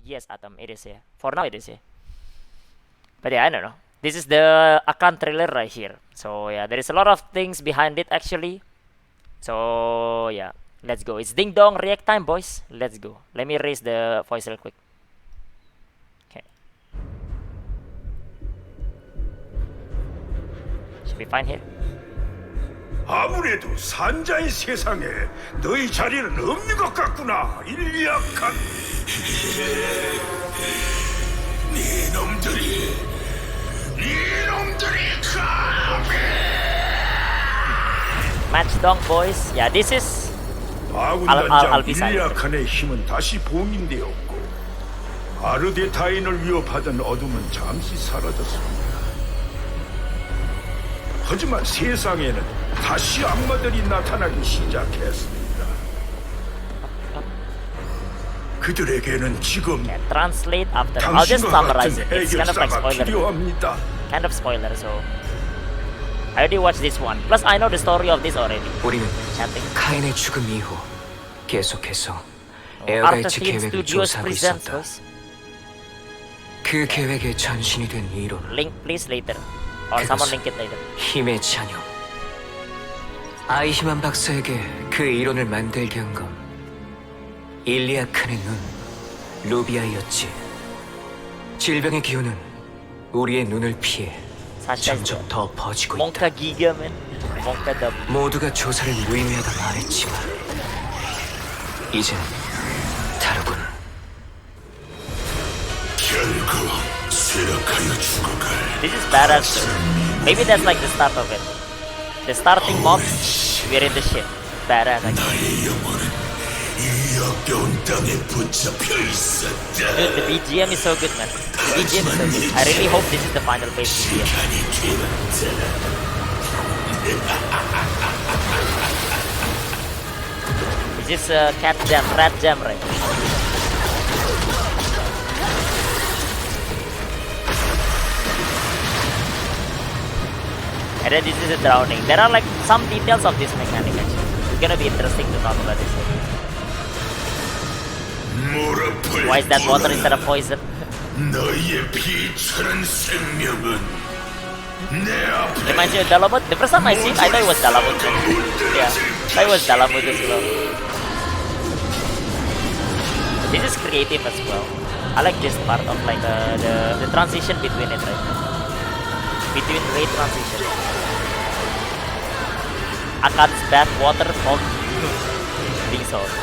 Yes, Atom, it is, yeah. For now, it is, yeah. But yeah, I don't know. This is the Akkan trailer right here. So yeah, there is a lot of things behind it actually. So yeah, let's go. It's ding dong react time, boys. Let's go. Let me raise the voice real quick. Okay. Should be fine here. 아무래도 산자의 세상에 너희 자리는 없는 것 같구나, 일리아칸. 니놈들이 Matchdong, boys. Yeah, this is 아군단장 be silent. 일리아칸의 힘은 다시 봉인되었고 아르데타인을 위협하던 어둠은 잠시 사라졌습니다. 하지만 세상에는 다시 악마들이 나타나기 시작했습니다. 그들에게는 지금 Okay, translate after. I'll just 당신과 summarize 같은 it. It's kind of like 해결사가 spoiler. 필요합니다. Kind of spoiler, so I already watched this one. Plus, I know the story of this already. 우리는 Chatting. 카인의 죽음 이후 계속해서 Arthur 에어가이츠 Team 계획을 Studios 조사하고 presents, 있었다. boys. 그 계획의 전신이 된 이론, Link, please, later. Or someone link it later. 힘의 잔여. 아이히만 박사에게 그 이론을 만들게 한 건 일리아칸의 눈, 루비아였지. 질병의 기운은 우리의 눈을 피해 점점 더 퍼지고 있다. Monka Giga, man. Monka W. 모두가 조사를 무의미하다 말했지만 이젠 다르군. 결국 쇠락하여 죽어갈 This is badass. Maybe that's like the start of it. The starting mobs, we're in the ship. Badass, actually. 나의 영혼은 이 역겨운 땅에 붙잡혀 있었다. Dude, the BGM is so good, man. The BGM is so good. I really hope this is the final phase BGM. This is cat jam, rat jam, right? And then this is a drowning. There are like some details of this mechanic actually. It's gonna be interesting to talk about this. Why is that water instead of poison? 너의 비천한 생명은 내 앞에 Reminds you of Dalamut? The first time I see it, I thought it was Dalamut. Yeah, I thought it was Dalamut as well. This is creative as well. I like this part of like the transition between it, right? Between raid transition. Akkan's bad water fog being solved.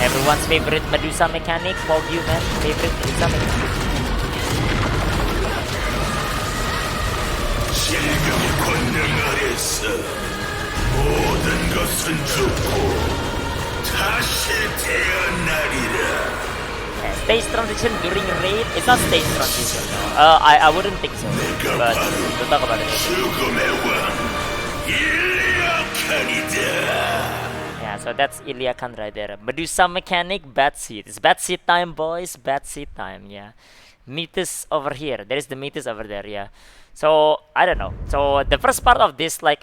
Everyone's favorite Medusa mechanic, Foggy man, favorite Medusa mechanic. 질병의 권능 아래서 모든 것은 죽고 다시 태어나리라. Stage transition during raid? It's not stage transition. I wouldn't think so. But we'll talk about it. 죽음의 왕 일리아칸이다. Yeah, so that's Illiakan right there. Medusa mechanic, bad seat. It's bad seat time, boys. Bad seat time, yeah. Metis over here. There is the Metis over there, yeah. So, I don't know. So, the first part of this, like,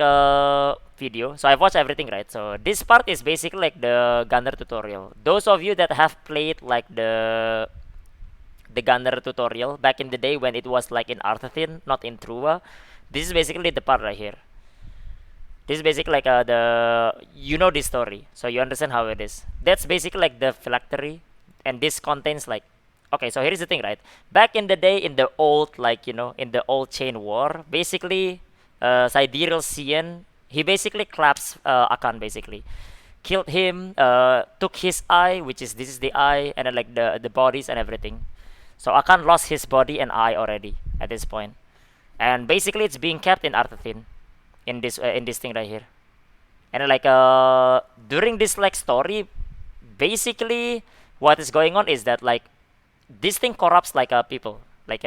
video. So, I've watched everything, right? So, this part is basically like the gunner tutorial. Those of you that have played, like, the gunner tutorial back in the day when it was, like, in Arthathin, not in Trua. This is basically the part right here. This is basically like you know this story, so you understand how it is. That's basically like the phylactery, and this contains like, okay, so here's the thing, right? Back in the day, in the old, like, you know, in the old chain war, basically, Sidereal Sian, he basically collapsed Akkan, basically. Killed him, took his eye, which is, this is the eye, and then like the bodies and everything. So Akkan lost his body and eye already at this point. And basically it's being kept in Arthathin. In this thing right here, and like during this like story, basically what is going on is that like this thing corrupts like people, like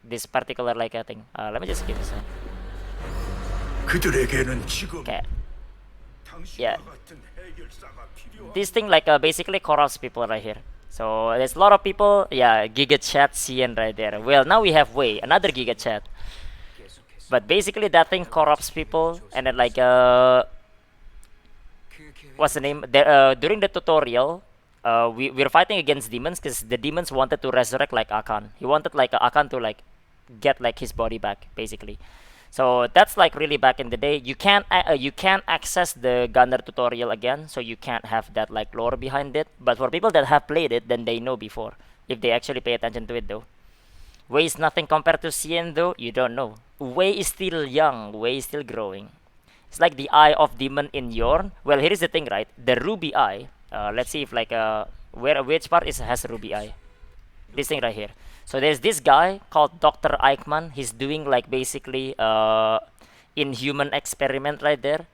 this particular like thing. Let me just give this. Okay. Yeah. This thing like basically corrupts people right here. So there's a lot of people. Yeah, Giga Chat CN right there. Well, now we have Wei, another Giga Chat. But basically that thing corrupts people, and then like what's the name? During the tutorial, we're fighting against demons because the demons wanted to resurrect like Akkan. He wanted like Akkan to like get like his body back, basically. So that's like really back in the day. You can't access the gunner tutorial again, so you can't have that like lore behind it. But for people that have played it, then they know before if they actually pay attention to it though. Wei is nothing compared to Cien though. You don't know. Wei is still young. Wei is still growing. It's like the eye of demon in Yorn. Well, here is the thing, right? The ruby eye. Let's see if like which part has ruby eye. This thing right here. So there's this guy called Dr. Eichmann. He's doing like basically inhuman experiment right there.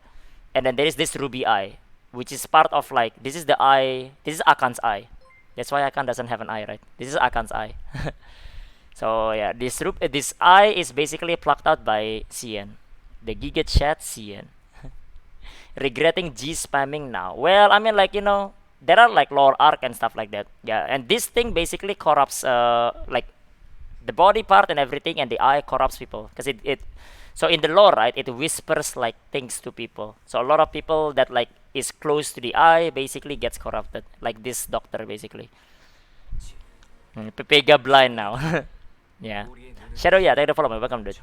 And then there is this ruby eye, which is part of like, this is the eye, this is Akkan's eye. That's why Akkan doesn't have an eye, right? This is Akkan's eye. So yeah, this eye is basically plucked out by Cien. The Giga Chat Cien. Regretting G spamming now. Well, I mean like, you know, there are like lore arc and stuff like that. Yeah, and this thing basically corrupts like the body part and everything, and the eye corrupts people because it so in the lore, right, it whispers like things to people. So a lot of people that like is close to the eye basically gets corrupted, like this doctor basically. Pepega blind now. Yeah. Shadow, yeah, thank you for following. Welcome, dude.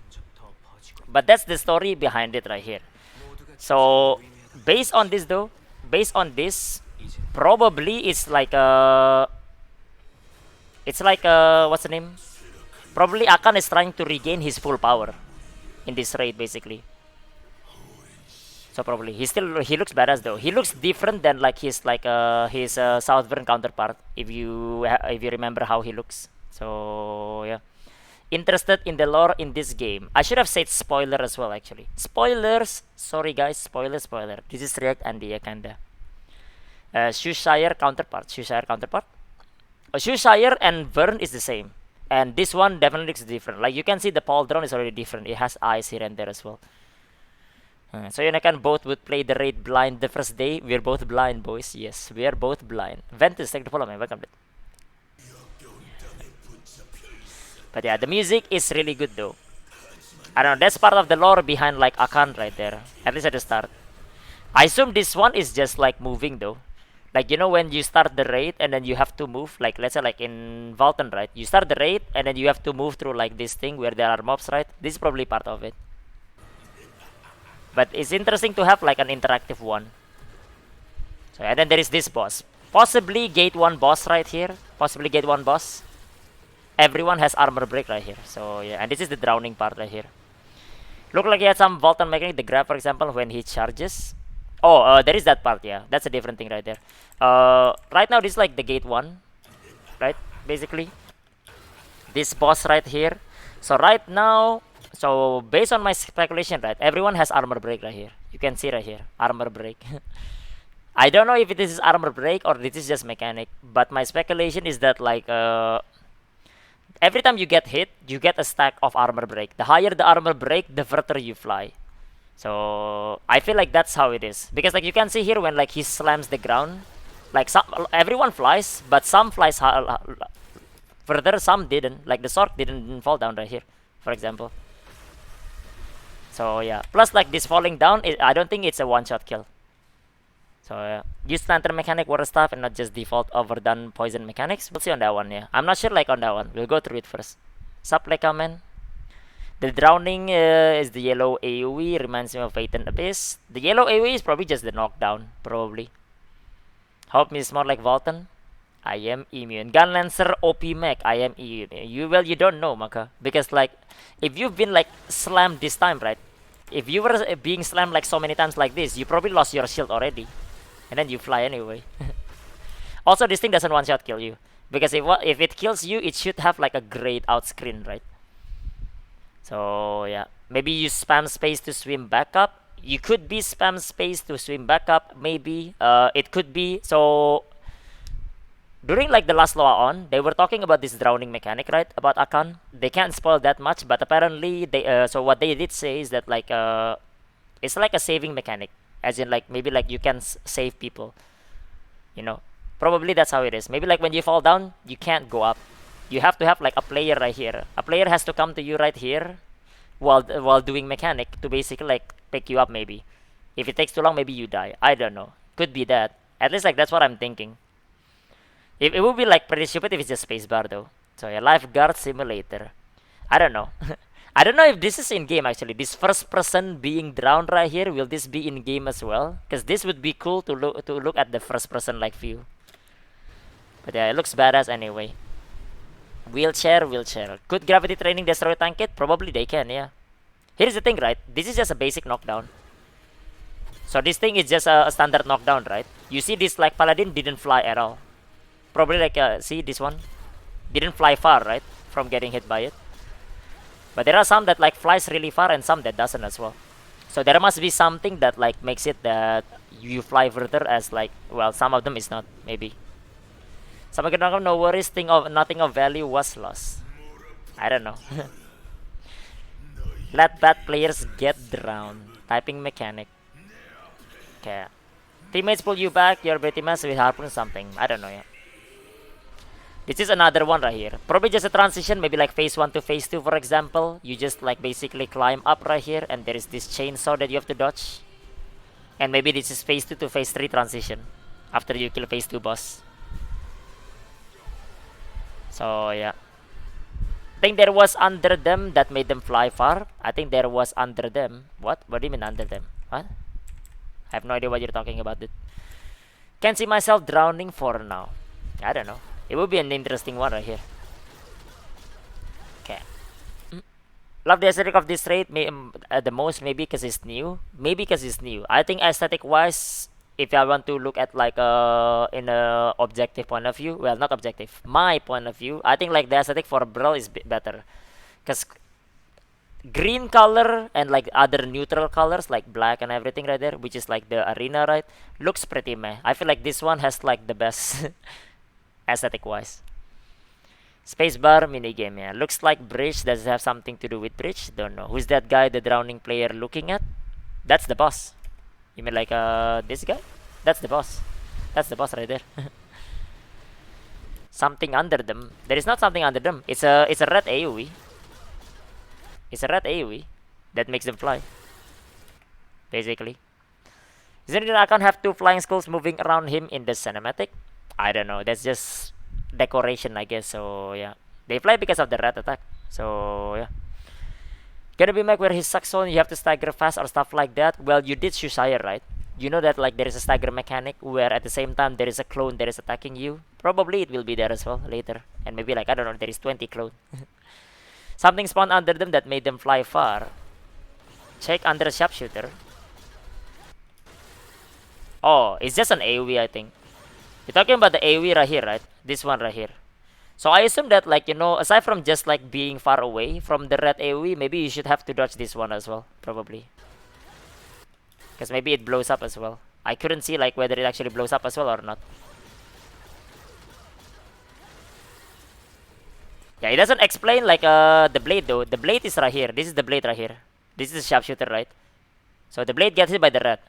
But that's the story behind it right here. So based on this though, based on this, probably it's like what's the name? Probably Akkan is trying to regain his full power in this raid basically. So probably he looks badass though. He looks different than like his southern counterpart if you remember how he looks. So yeah. Interested in the lore in this game. I should have said spoiler as well actually. Spoilers. Sorry guys, spoiler. This is React and the kinda. Shire counterpart. Shire and Vern is the same. And this one definitely looks different. Like you can see the pauldron is already different. It has eyes here and there as well. So you can both would play the raid blind the first day. We're both blind, boys. Yes, we are both blind. Ventus, thank you for following. Welcome. But yeah, the music is really good though. I don't know, that's part of the lore behind like Akkan right there. At least at the start. I assume this one is just like moving though. Like you know when you start the raid and then you have to move, like let's say like in Valton, right? You start the raid and then you have to move through like this thing where there are mobs, right? This is probably part of it. But it's interesting to have like an interactive one. So and then there is this boss. Possibly gate 1 boss right here. Possibly gate 1 boss. Everyone has armor break right here. So yeah, and this is the drowning part right here. Look like he had some Valton mechanic. The grab, for example, when he charges. Oh, there is that part. Yeah, that's a different thing right there. Right now this is like the gate 1, right? Basically, this boss right here. So right now, so based on my speculation, right, everyone has armor break right here. You can see right here, armor break. I don't know if this is armor break or this is just mechanic, but my speculation is that like every time you get hit, you get a stack of armor break. The higher the armor break, the further you fly. So I feel like that's how it is, because like you can see here when like he slams the ground, like everyone flies, but some flies further, some didn't. Like the sword didn't fall down right here, for example. So yeah, plus like this falling down, I don't think it's a one-shot kill. So use lantern mechanic, water staff, and not just default overdone poison mechanics. We'll see on that one. Yeah, I'm not sure like on that one. We'll go through it first. Sup, like man. The drowning is the yellow AoE. Reminds me of Fate and Abyss. The yellow AoE is probably just the knockdown, probably. Hope me is more like Valton. I am immune. Gun Lancer OP mech. I am immune. You don't know, Maka, because like if you've been like slammed this time, right? If you were being slammed like so many times like this, you probably lost your shield already. And then you fly anyway. Also, this thing doesn't one-shot kill you, because if it kills you, it should have like a grayed out screen, right? So yeah, maybe you spam space to swim back up. You could be spam space to swim back up. Maybe it could be. So during like the last Loa on, they were talking about this drowning mechanic, right? About Akkan. They can't spoil that much, but apparently they so what they did say is that like it's like a saving mechanic. As in like maybe like you can save people, you know, probably that's how it is. Maybe like when you fall down, you can't go up. You have to have like a player right here. A player has to come to you right here while doing mechanic to basically like pick you up maybe. If it takes too long, maybe you die. I don't know. Could be that. At least like that's what I'm thinking. It would be like pretty stupid if it's just spacebar though. So yeah, lifeguard simulator. I don't know. I don't know if this is in game actually. This first person being drowned right here, will this be in game as well? Because this would be cool to look at the first person like view. But yeah, it looks badass anyway. Wheelchair. Could gravity training destroy tank it? Probably they can, yeah. Here's the thing, right? This is just a basic knockdown. So this thing is just a standard knockdown, right? You see this like paladin didn't fly at all. Probably like see this one didn't fly far, right, from getting hit by it. But there are some that like flies really far and some that doesn't as well. So there must be something that like makes it that you fly further as like, well, some of them is not, maybe. Some of them, no worries, nothing of value was lost. I don't know. Let bad players get drowned. Typing mechanic. Okay. Teammates pull you back, you're pretty much with harpoon something. I don't know, yeah. This is another one right here. Probably just a transition, maybe like phase 1 to phase 2 for example. You just like basically climb up right here and there is this chainsaw that you have to dodge. And maybe this is phase 2 to phase 3 transition. After you kill phase 2 boss. So yeah. I think there was under them that made them fly far. I think there was under them. What? What do you mean under them? What? I have no idea what you're talking about, dude. Can't see myself drowning for now. I don't know. It would be an interesting one right here. Okay. Love the aesthetic of this raid the most, maybe because it's new. Maybe because it's new. I think aesthetic wise, if I want to look at like in a objective point of view, well, not objective, my point of view, I think like the aesthetic for Brawl is better. Because green color and like other neutral colors like black and everything right there, which is like the arena, right, looks pretty meh. I feel like this one has like the best aesthetic wise. Spacebar minigame, yeah. Looks like bridge. Does it have something to do with bridge? Don't know. Who's that guy the drowning player looking at? That's the boss. You mean like this guy? That's the boss. That's the boss right there. Something under them. There is not something under them. It's a red AoE. It's a red AoE that makes them fly. Basically. Isn't it Akkan have two flying skulls moving around him in the cinematic? I don't know. That's just decoration, I guess. So yeah, they fly because of the red attack. So yeah. Gonna be Mac where he sucks on, you have to stagger fast or stuff like that. Well, you did Shushire, right? You know that like there is a stagger mechanic where at the same time there is a clone that is attacking you. Probably it will be there as well later. And maybe like, I don't know, there is 20 clone. Something spawned under them that made them fly far. Check under a sharpshooter. Oh, it's just an AoE, I think. You're talking about the AoE right here, right? This one right here. So I assume that like, you know, aside from just like being far away from the red AoE, maybe you should have to dodge this one as well, probably. Because maybe it blows up as well. I couldn't see like whether it actually blows up as well or not. Yeah, it doesn't explain like the blade though. The blade is right here. This is the blade right here. This is the sharpshooter, right? So the blade gets hit by the red.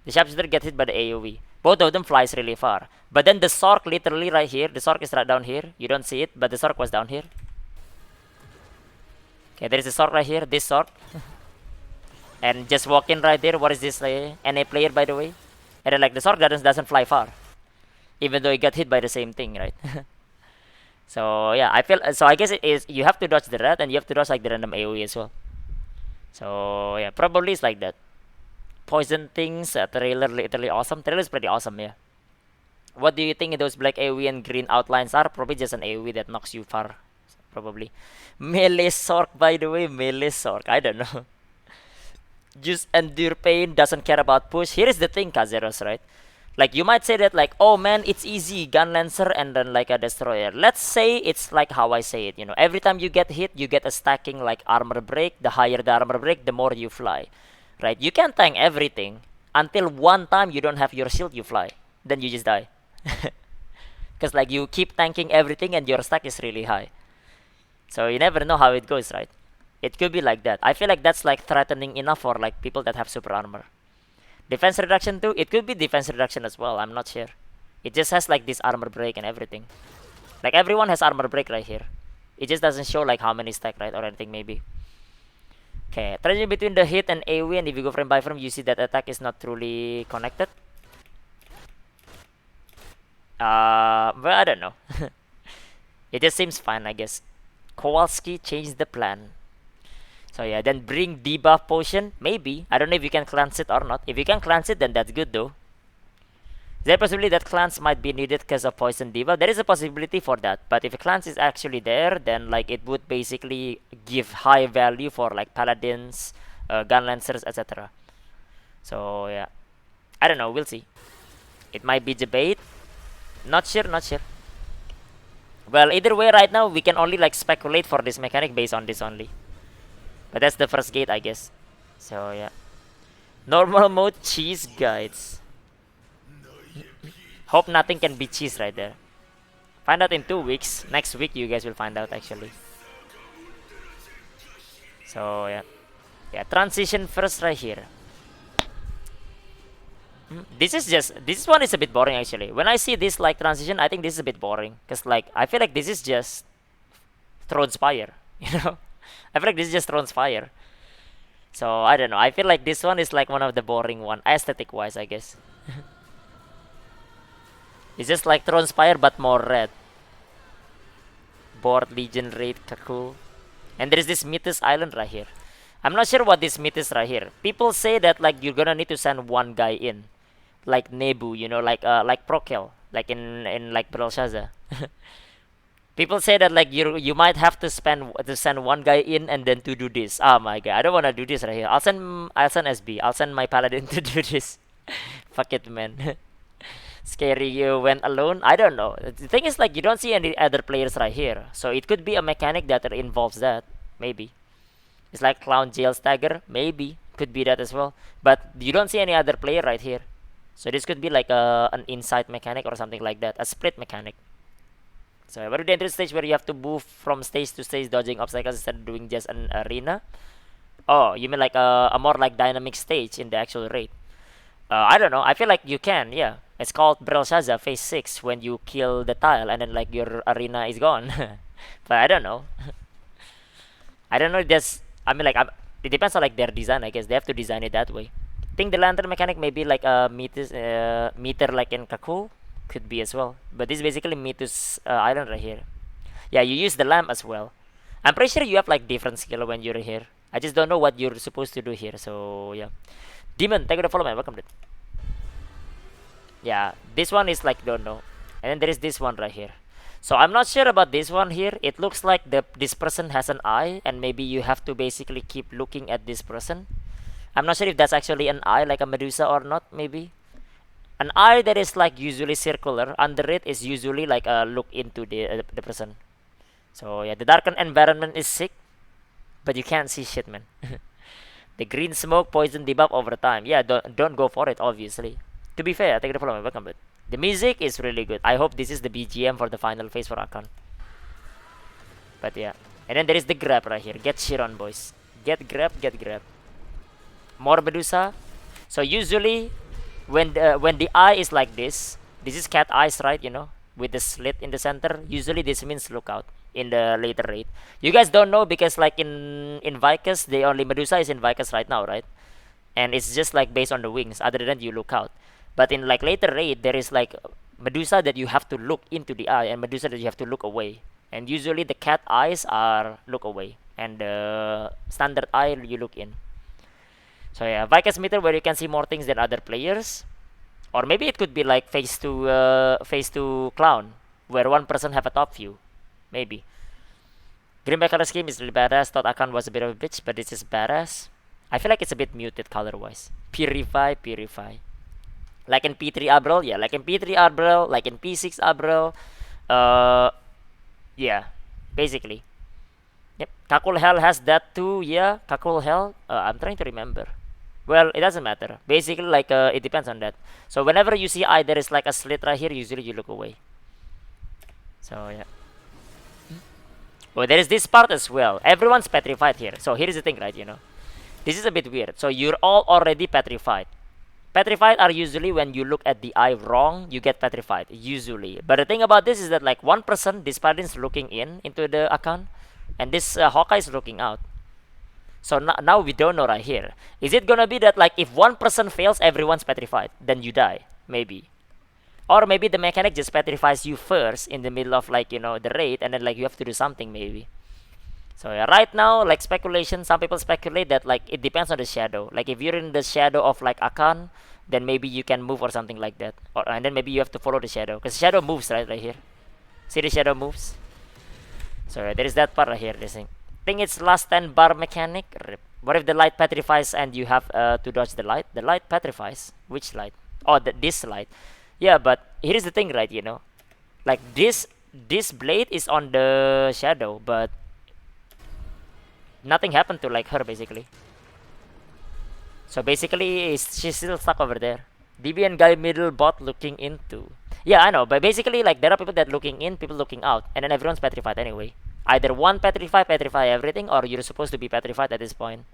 The sharpshooter gets hit by the AoE. Both of them flies really far. But then the Sork literally right here. The Sork is right down here. You don't see it, but the Sork was down here. Okay, there is a Sork right here. This Sork. And just walk in right there. What is this? NA player, by the way. And then like the Sork doesn't fly far. Even though he got hit by the same thing, right? So yeah, I feel so. I guess it is. You have to dodge the red, and you have to dodge like the random AoE as well. So yeah, probably it's like that. Poison things. Trailer literally awesome. Trailer is pretty awesome, yeah. What do you think those black AoE and green outlines are? Probably just an AoE that knocks you far. Probably. Melee Sork, by the way. Melee Sork. I don't know. Just endure pain. Doesn't care about push. Here is the thing, Kazeros, right? Like, you might say that, like, oh man, it's easy, Gun Lancer and then like a Destroyer. Let's say it's like how I say it, you know. Every time you get hit, you get a stacking like armor break. The higher the armor break, the more you fly. Right? You can tank everything until one time you don't have your shield, you fly. Then you just die. Because like you keep tanking everything and your stack is really high. So you never know how it goes, right? It could be like that. I feel like that's like threatening enough for like people that have super armor. Defense reduction too? It could be defense reduction as well. I'm not sure. It just has like this armor break and everything. Like everyone has armor break right here. It just doesn't show like how many stack, right? Or anything maybe. Okay, transition between the hit and AoE, and if you go frame by frame, you see that attack is not truly connected. But I don't know. It just seems fine, I guess. Kowalski changed the plan. So yeah, then bring debuff potion. Maybe. I don't know if you can cleanse it or not. If you can cleanse it, then that's good though. Is there a possibility that cleanse might be needed because of poison debuff? There is a possibility for that. But if a cleanse is actually there, then like it would basically give high value for like paladins, gun lancers, etc. So yeah, I don't know. We'll see. It might be debate. Not sure. Not sure. Well, either way, right now we can only like speculate for this mechanic based on this only. But that's the first gate, I guess. So yeah. Normal mode cheese guides. Hope nothing can be cheese right there. Find out in 2 weeks. Next week you guys will find out actually. So yeah. Yeah, transition first right here. This one is a bit boring actually. When I see this like transition, I think this is a bit boring. Cause like I feel like this is just Throne's Fire, you know? I feel like this is just Throne's Fire. So I don't know. I feel like this one is like one of the boring one, aesthetic wise, I guess. It's just like Throne's Fire but more red. Board Legion Raid Kakul. And there is this Mythos Island right here. I'm not sure what this myth is right here. People say that like you're gonna need to send one guy in, like Nebu, you know, like Prokel, like in like Belshazzar. People say that like you might have to send one guy in and then to do this. Oh my god, I don't wanna do this right here. I'll send SB. I'll send my paladin to do this. Fuck it, man. Scary, you went alone. I don't know. The thing is like you don't see any other players right here, so it could be a mechanic that involves that. Maybe it's like Clown Jail Stagger. Maybe could be that as well. But you don't see any other player right here, so this could be like an insight mechanic or something like that, a split mechanic. So we're the stage where you have to move from stage to stage, dodging obstacles instead of doing just an arena. Oh, you mean like a more like dynamic stage in the actual raid? I don't know. I feel like you can. Yeah, it's called Belshazzar Phase 6 when you kill the tile and then like your arena is gone. But I don't know. I don't know. Just I mean like it depends on like their design. I guess they have to design it that way. I think the lantern mechanic may be like a meter like in Kaku. Could be as well, but this is basically Mythos Island right here. Yeah, you use the lamp as well. I'm pretty sure you have like different skill when you're here. I just don't know what you're supposed to do here. So yeah, Demon, thank you for the follow, man. Welcome, dude. Yeah, this one is like don't know, and then there is this one right here. So I'm not sure about this one here. It looks like this person has an eye, and maybe you have to basically keep looking at this person. I'm not sure if that's actually an eye like a Medusa or not. Maybe. An eye that is like usually circular, under it is usually like a look into the person. So yeah, the darkened environment is sick, but you can't see shit, man. The green smoke poison debuff over time. Yeah, don't go for it, obviously. To be fair, I take the follow. Welcome, but the music is really good. I hope this is the BGM for the final phase for Akkan. But yeah, and then there is the grab right here. Get shit on, boys. Get grab, get grab. More Medusa. So usually when the eye is like this is cat eyes, right? You know, with the slit in the center. Usually this means lookout in the later raid. You guys don't know because like in Vicus, the only Medusa is in Vicus right now, right? And it's just like based on the wings. Other than that, you look out. But in like later raid, there is like Medusa that you have to look into the eye, and Medusa that you have to look away. And usually the cat eyes are look away, and the standard eye you look in. So yeah, Vicus meter where you can see more things than other players, or maybe it could be like phase two clown, where one person have a top view, maybe. Greenback color scheme is really badass. Thought Akkan was a bit of a bitch, but this is badass. I feel like it's a bit muted color wise. Purify. Like in P3 Abril, yeah, like in P3 Abril, like in P6 Abril, yeah, basically. Yep, Kakul Hell has that too. Yeah, Kakul Hell. I'm trying to remember. Well, it doesn't matter. Basically, like it depends on that. So whenever you see eye, there is like a slit right here. Usually you look away. So yeah. Oh, there is this part as well. Everyone's petrified here. So here's the thing, right? You know, this is a bit weird. So you're all already petrified. Petrified are usually when you look at the eye wrong, you get petrified. Usually, but the thing about this is that like one person, this paladin's looking into the Akkan, and this Hawkeye is looking out. So now we don't know right here. Is it gonna be that like if one person fails, everyone's petrified, then you die? Maybe. Or maybe the mechanic just petrifies you first in the middle of like, you know, the raid, and then like you have to do something maybe. So yeah, right now, like speculation, some people speculate that like it depends on the shadow. Like if you're in the shadow of like Akkan, then maybe you can move or something like that. Or and then maybe you have to follow the shadow, because shadow moves right here. See the shadow moves. So yeah, there is that part right here. This thing. Think it's last 10 bar mechanic. Rip. What if the light petrifies and you have to dodge the light? The light petrifies. Which light? Oh, this light. Yeah, but here's the thing, right? You know, like this blade is on the shadow, but nothing happened to like her basically. So basically, she's still stuck over there. Deviant guy middle bot looking into. Yeah, I know, but basically, like there are people that looking in, people looking out, and then everyone's petrified anyway. Either one petrify everything, or you're supposed to be petrified at this point.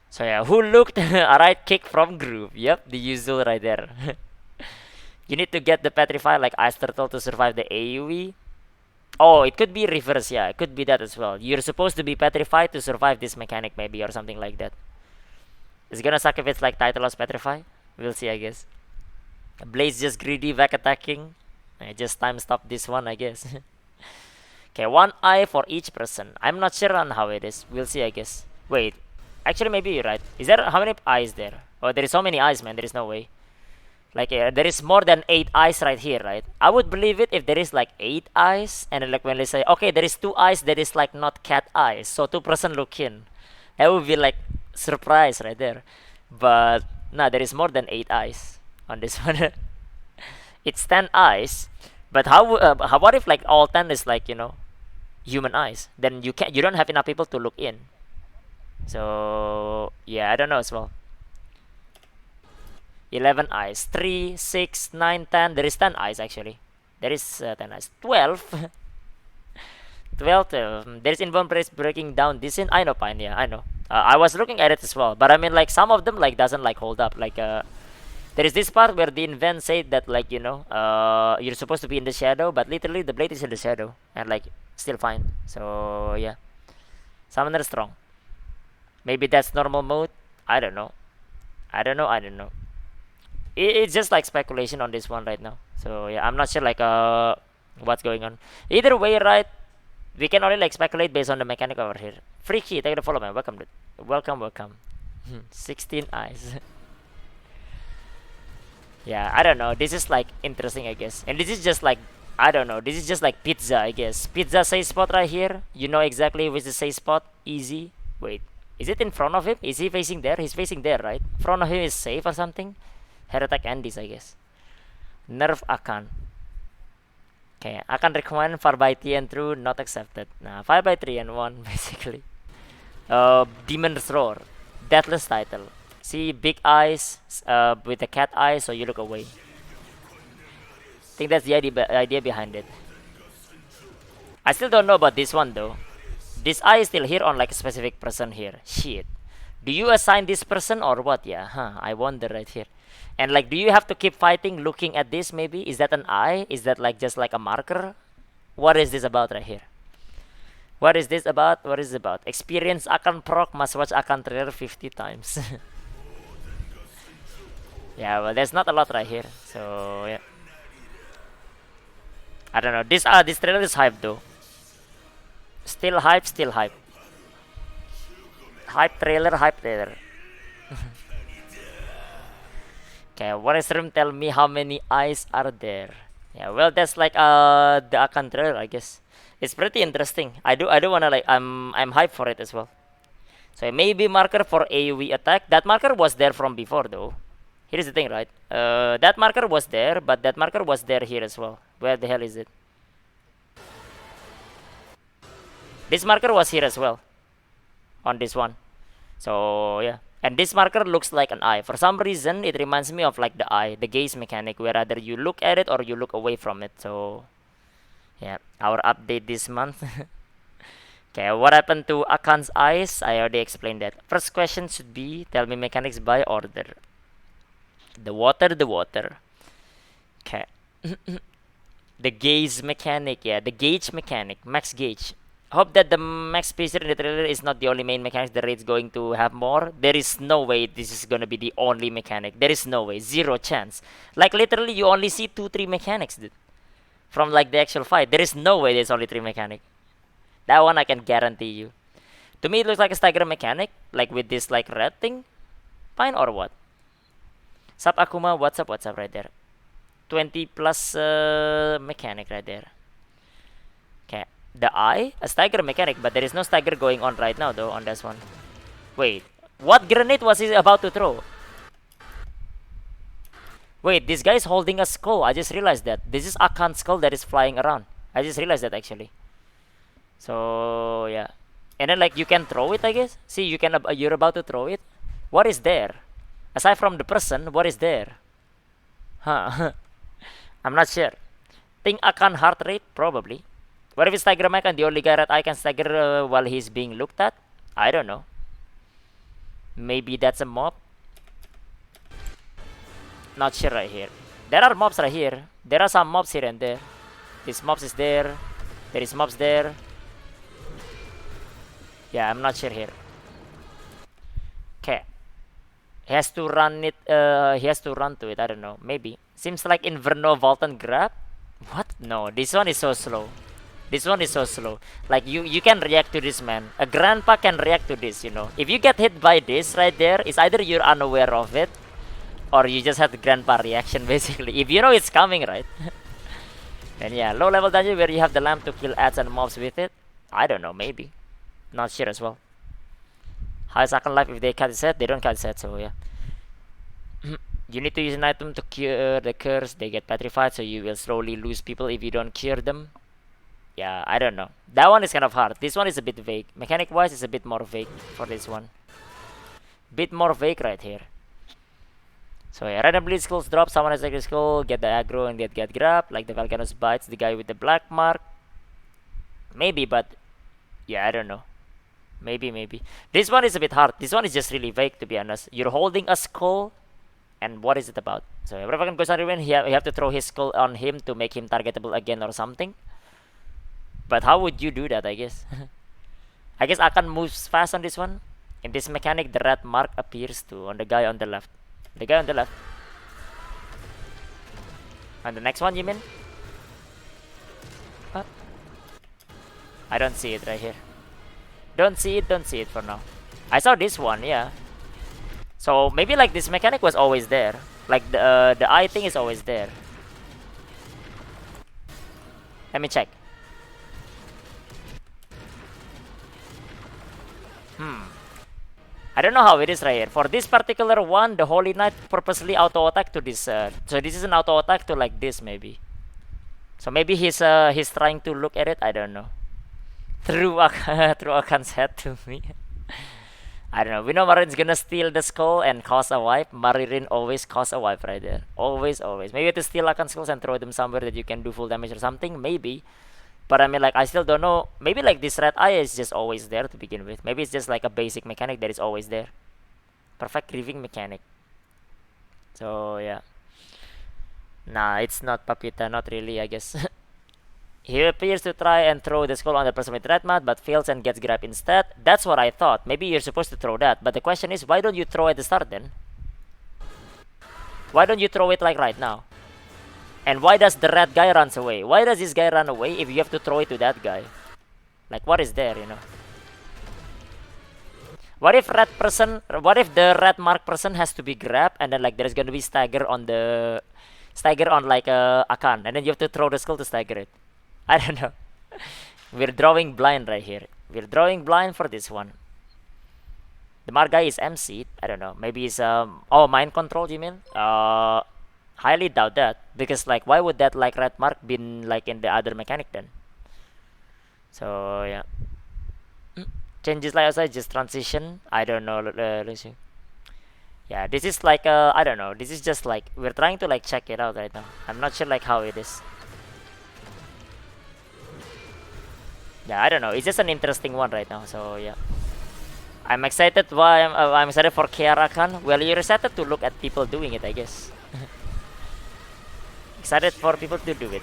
So yeah, who looked a right kick from group? Yep, the usual right there. You need to get the petrify like ice turtle to survive the AoE. Oh, it could be reverse. Yeah, it could be that as well. You're supposed to be petrified to survive this mechanic maybe, or something like that. It's gonna suck if it's like Title's petrify. We'll see, I guess. Blaze just greedy back attacking. I just time stop this one, I guess. Okay, one eye for each person. I'm not sure on how it is. We'll see, I guess. Wait, actually, maybe you're right. Is there how many eyes there? Oh, there is so many eyes, man. There is no way. Like there is more than 8 eyes right here, right? I would believe it if there is like 8 eyes, and then, like when they say, okay, there is 2 eyes, that is like not cat eyes, so 2% look in. That would be like surprise right there. But nah, there is more than 8 eyes on this one. It's 10 eyes, but how what if like all 10 is like, you know, human eyes? Then you don't have enough people to look in. So yeah, I don't know as well. 11 eyes. 3, 6, 9, 10. There is 10 eyes actually. There is 10 eyes. 12. 12. There is inbound brace breaking down this in. I know, Pine. Yeah, I know. I was looking at it as well. But I mean, like, some of them, like, doesn't, like, hold up. Like, there is this part where the invent said that, like, you know, you're supposed to be in the shadow. But literally, the blade is in the shadow. And, like, still fine. So, yeah. Summoner strong. Maybe that's normal mode. I don't know. I don't know. It's just like speculation on this one right now. So yeah, I'm not sure like what's going on. Either way, right? We can only like speculate based on the mechanic over here. Freaky, thank you for follow, man. Welcome, dude. Welcome. 16 eyes. Yeah, I don't know. This is like interesting, I guess. And this is just like, I don't know. This is just like pizza, I guess. Pizza safe spot right here. You know exactly which is the safe spot. Easy. Wait, is it in front of him? Is he facing there? He's facing there, right? Front of him is safe or something. Heretic Andes, I guess. Nerf Akkan. Okay, Akkan recommend 4x3 and through not accepted. Nah, 5x3 and 1 basically. Demon's Roar. Deathless title. See big eyes with the cat eyes, so you look away. Think that's the idea behind it. I still don't know about this one though. This eye is still here on like a specific person here. Shit. Do you assign this person or what? Yeah, I wonder right here. And like, do you have to keep fighting looking at this maybe? Is that an eye? Is that like just like a marker? What is this about right here? What is this about? What is it about? Experience Akkan proc, must watch Akkan trailer 50 times. Yeah, well, there's not a lot right here. So, yeah. I don't know. This trailer is hype though. Still hype. Hype trailer. Okay, what is room? Tell me how many eyes are there. Yeah, well, that's like the Akkan trailer, I guess. It's pretty interesting. I do wanna like I'm hyped for it as well. So it may be marker for AoE attack. That marker was there from before though. Here's the thing, right? That marker was there, but that marker was there here as well. Where the hell is it? This marker was here as well. On this one. So yeah. And this marker looks like an eye. For some reason, it reminds me of like the eye, the gaze mechanic, where either you look at it or you look away from it. So, yeah, our update this month. Okay, what happened to Akkan's eyes? I already explained that. First question should be, tell me mechanics by order. The water. Okay. The gaze mechanic, yeah, the gauge mechanic, max gauge. Hope that the max speed in the trailer is not the only main mechanics the raid's going to have more. There is no way this is gonna be the only mechanic. There is no way. Zero chance. Like literally you only see 2-3 mechanics, dude. From like the actual fight. There is no way there's only 3 mechanic. That one I can guarantee you. To me it looks like a stagger mechanic. Like with this like red thing. Fine or what? Sup Akuma, what's up right there. 20 plus mechanic right there. Okay. The eye, a stagger mechanic, but there is no stagger going on right now though on this one. Wait, what grenade was he about to throw? Wait, this guy is holding a skull. I just realized that. This is Akkan's skull that is flying around. I just realized that actually. So yeah, and then like you can throw it, I guess. See, you can. You're about to throw it. What is there? Aside from the person, what is there? Huh? I'm not sure. Think Akkan heart rate probably. What if it's Tiger Mike and the only guy that I can stagger while he's being looked at? I don't know. Maybe that's a mob. Not sure right here. There are mobs right here. There are some mobs here and there. This mobs is there. There is mobs there. Yeah, I'm not sure here. Okay. He has to run it. He has to run to it. I don't know. Maybe. Seems like Inverno Vault and Grab. What? No, this one is so slow. This one is so slow. Like you can react to this, man. A grandpa can react to this, you know. If you get hit by this right there, it's either you're unaware of it, or you just have the grandpa reaction basically. If you know it's coming, right? And yeah, low level dungeon where you have the lamp to kill ads and mobs with it. I don't know, maybe. Not sure as well. How is Akkan life if they cut his head? They don't cut his head, so yeah. You need to use an item to cure the curse. They get petrified, so you will slowly lose people if you don't cure them. Yeah, I don't know. That one is kind of hard. This one is a bit vague. Mechanic wise, it's a bit more vague for this one. Bit more vague right here. So yeah, random bleed skulls drop. Someone has like a skull, get the aggro and get grabbed. Like the Volcanoes bites the guy with the black mark. Maybe, but yeah, I don't know. Maybe. This one is a bit hard. This one is just really vague, to be honest. You're holding a skull, and what is it about? So every fucking goes on you have to throw his skull on him to make him targetable again or something. But how would you do that, I guess? I guess Akkan moves fast on this one. In this mechanic, the red mark appears too on the guy on the left. The guy on the left. And the next one, you mean? What? I don't see it right here. Don't see it for now. I saw this one, yeah. So maybe like this mechanic was always there. Like the eye thing is always there. Let me check. I don't know how it is right here. For this particular one, the Holy Knight purposely auto attack to this. So this is an auto attack to like this maybe. So maybe he's trying to look at it. I don't know. Through Akkan's head to me. I don't know. We know Marin's gonna steal the skull and cause a wipe. Marin always cause a wipe right there. Always. Maybe you have to steal Akkan's skulls and throw them somewhere that you can do full damage or something. Maybe. But I mean, like, I still don't know. Maybe like this red eye is just always there to begin with. Maybe it's just like a basic mechanic that is always there. Perfect grieving mechanic. So yeah. Nah, it's not Papita. Not really, I guess. He appears to try and throw the skull on the person with red mat, but fails and gets grabbed instead. That's what I thought. Maybe you're supposed to throw that. But the question is, why don't you throw at the start then? Why don't you throw it like right now? And why does the red guy runs away? Why does this guy run away if you have to throw it to that guy? Like, what is there, you know? What if the red mark person has to be grabbed and then like there's gonna be stagger on like Akkan, and then you have to throw the skull to stagger it? I don't know. We're drawing blind right here. We're drawing blind for this one. The mark guy is MC. I don't know. Maybe he's mind control, you mean? Highly doubt that, because like why would that like red mark been like in the other mechanic then? So yeah, changes like outside just transition. I don't know. Let's see. Yeah, this is like I don't know. This is just like we're trying to like check it out right now. I'm not sure like how it is. Yeah, I don't know. It's just an interesting one right now. So yeah, I'm excited. Why I'm excited for Akkan. Well, you're excited to look at people doing it, I guess. Excited for people to do it.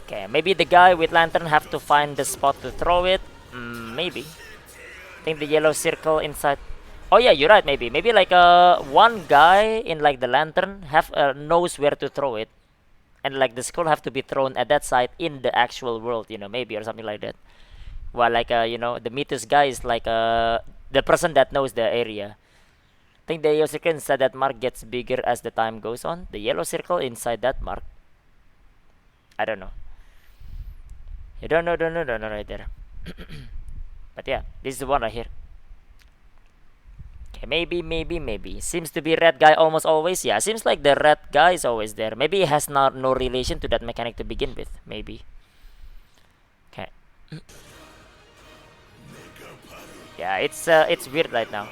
Okay, maybe the guy with lantern have to find the spot to throw it. Maybe. I think the yellow circle inside. Oh yeah, you're right. Maybe like one guy in like the lantern have knows where to throw it, and like the skull have to be thrown at that site in the actual world. You know, maybe or something like that. While like the Mythos guy is like the person that knows the area. I think the yellow circle inside that mark gets bigger as the time goes on. The yellow circle inside that mark. I don't know. You don't know right there. But yeah, this is the one right here. Okay, maybe. Seems to be red guy almost always. Yeah, seems like the red guy is always there. Maybe it has no relation to that mechanic to begin with. Maybe. Okay. Yeah, it's weird right now.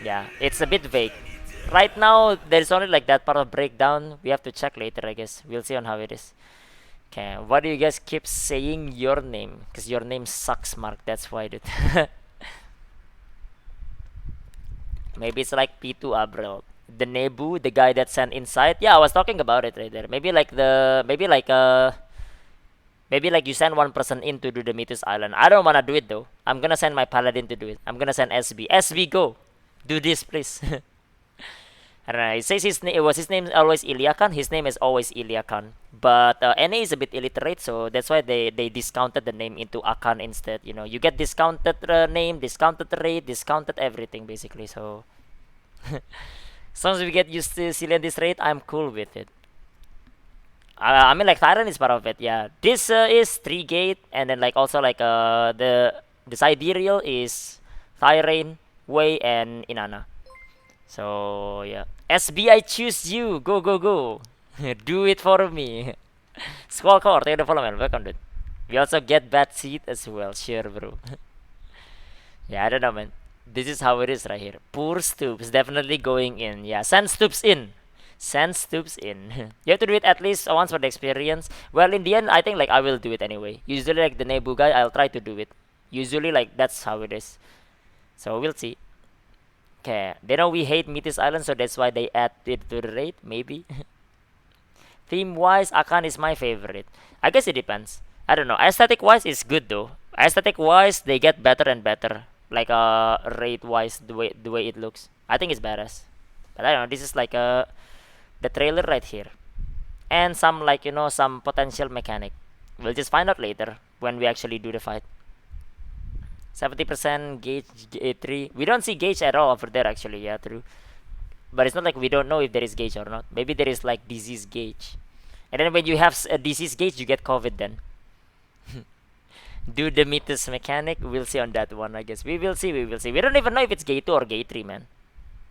Yeah, it's a bit vague. Right now, there's only like that part of breakdown. We have to check later, I guess. We'll see on how it is. Okay, why do you guys keep saying your name? Because your name sucks, Mark. That's why, dude. Maybe it's like P2 Abril. The Nebu, the guy that sent inside. Yeah, I was talking about it right there. Maybe like you send one person in to do the Mythos Island. I don't wanna do it though. I'm gonna send my paladin to do it. I'm gonna send SB. SB, go! Do this, please. I don't know. It says his name always Illiakan. His name is always Illiakan. But NA is a bit illiterate, so that's why they discounted the name into Akkan instead. You know, you get discounted name, discounted rate, discounted everything basically. So as long as we get used to sealing this rate, I'm cool with it. I mean, like Tyrant is part of it. Yeah, this is 3 gate, and then like also like the sidereal is Tyrant, Wei, and Inanna. So yeah, SB, I choose you. Go. Do it for me. Squall Core, thank you for the follow, man. Welcome, dude. We also get bad seat as well. Sure, bro. Yeah, I don't know, man. This is how it is right here. Poor Stoops definitely going in. Yeah, send Stoops in. Send Stoops in. You have to do it at least once for the experience. Well, in the end, I think like I will do it anyway. Usually, like the Nebu guy, I'll try to do it. Usually, like that's how it is. So we'll see. Okay, they know we hate Mythos Island, so that's why they add it to the rate, maybe. Theme-wise, Akkan is my favorite. I guess it depends. I don't know. Aesthetic-wise, it's good though. Aesthetic-wise, they get better and better. Like rate-wise, the way it looks. I think it's badass. But I don't know. This is like the trailer right here, and some like some potential mechanic. We'll just find out later when we actually do the fight. 70% gauge 3. We don't see gauge at all over there actually. Yeah, true. But it's not like we don't know if there is gauge or not. Maybe there is like disease gauge. And then when you have a disease gauge, you get COVID then. Do the Mythos mechanic. We'll see on that one, I guess. We will see. We don't even know if it's gate 2 or gate 3, man.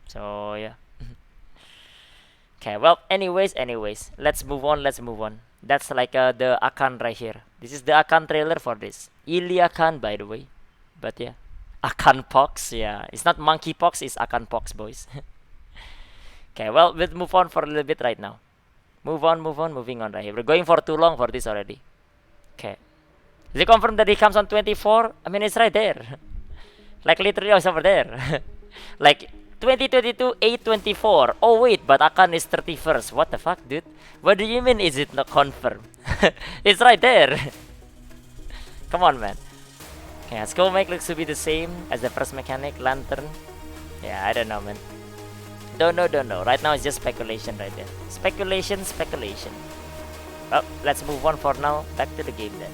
So, yeah. Okay, well, anyways. Let's move on. That's like the Akkan right here. This is the Akkan trailer for this. Illiakan, by the way. But yeah, Akkan pox. Yeah, it's not monkey pox. It's Akkan pox, boys. Okay, well, we'll move on for a little bit right now. Moving on right here. We're going for too long for this already. Okay, is it confirmed that he comes on 24? I mean, it's right there. Like literally, it's over there. Like 2022 8/24. Oh wait, but Akkan is 31st. What the fuck, dude? What do you mean? Is it not confirmed? It's right there. Come on, man. Yeah, skull make looks to be the same as the first mechanic, lantern. Yeah, I don't know, man. Don't know. Right now it's just speculation right there. Speculation. Well, let's move on for now. Back to the game then.